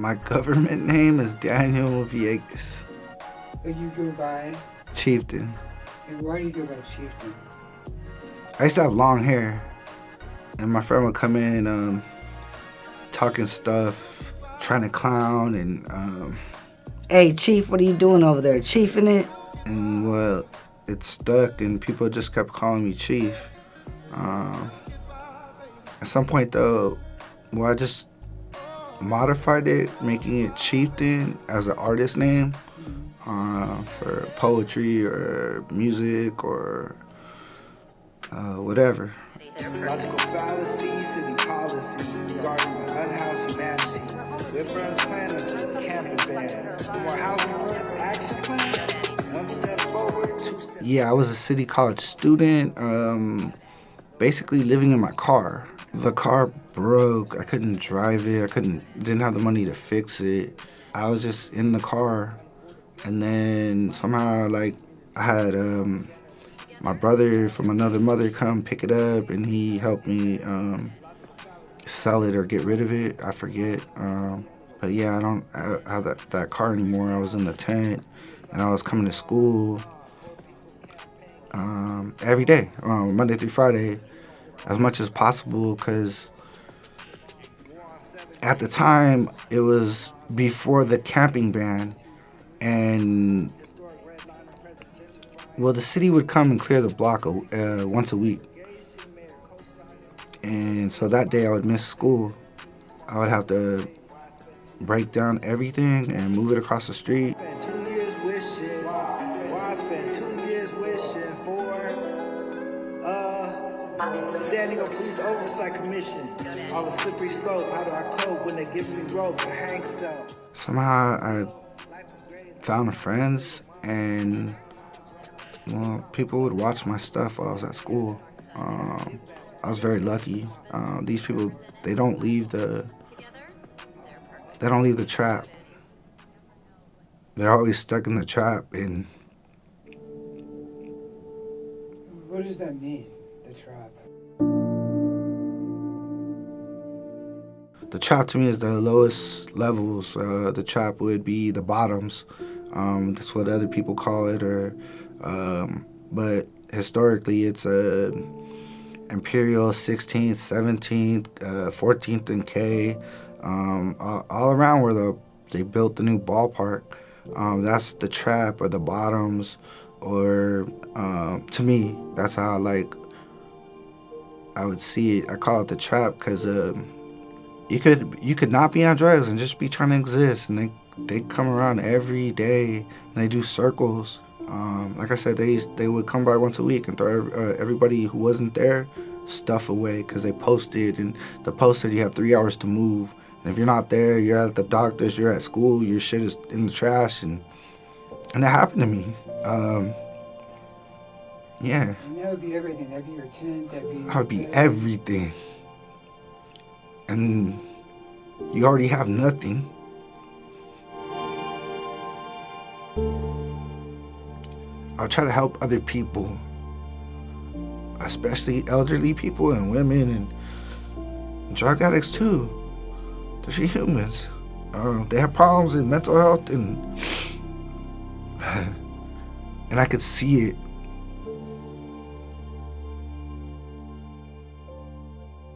My government name is Daniel Villegas. But you go by? Chieftain. And why do you go by Chieftain? I used to have long hair, and my friend would come in talking stuff, trying to clown, and Hey, Chief, what are you doing over there? Chiefing it? And well, it stuck, and people just kept calling me Chief. At some point, though, I just modified it, making it Chieftain as an artist name for poetry or music or whatever. Logical fallacies and policy regarding the unhoused humanity. We're friends planning a camping ban. The more housing first action plan. One step forward, two steps. Yeah, I was a city college student, basically living in my car. The car broke. I couldn't drive it. Didn't have the money to fix it. I was just in the car, and then somehow, like, I had my brother from another mother come pick it up, and he helped me sell it or get rid of it. I forget. But yeah, I don't have that car anymore. I was in the tent, and I was coming to school every day, Monday through Friday, as much as possible, because at the time, it was before the camping ban, and well, the city would come and clear the block once a week. And so that day I would miss school. I would have to break down everything and move it across the street. I spent 2 years wishing. Why I spent 2 years wishing for San Diego Police Oversight Commission. On a slippery slope, how do I cope when they give me rope to hang self? Somehow I found friends, and well, people would watch my stuff while I was at school. I was very lucky. These people, they don't leave the trap. They're always stuck in the trap. And What does that mean, the trap? the trap to me is the lowest levels. The trap would be the bottoms. That's what other people call it, but historically it's Imperial, 16th, 17th, 14th and K, all around where they built the new ballpark. That's the trap or the bottoms, or to me, that's how I would see it. I call it the trap because you could not be on drugs and just be trying to exist, and they come around every day and they do circles. Like I said, they would come by once a week and throw everybody who wasn't there stuff away because they posted, and the poster, you have 3 hours to move, and if you're not there, you're at the doctor's, you're at school, your shit is in the trash, and that happened to me. Yeah. And that would be everything. That'd be your tent. I would be everything, and you already have nothing. I'll try to help other people, especially elderly people and women and drug addicts too. They're humans. They have problems in mental health, and I could see it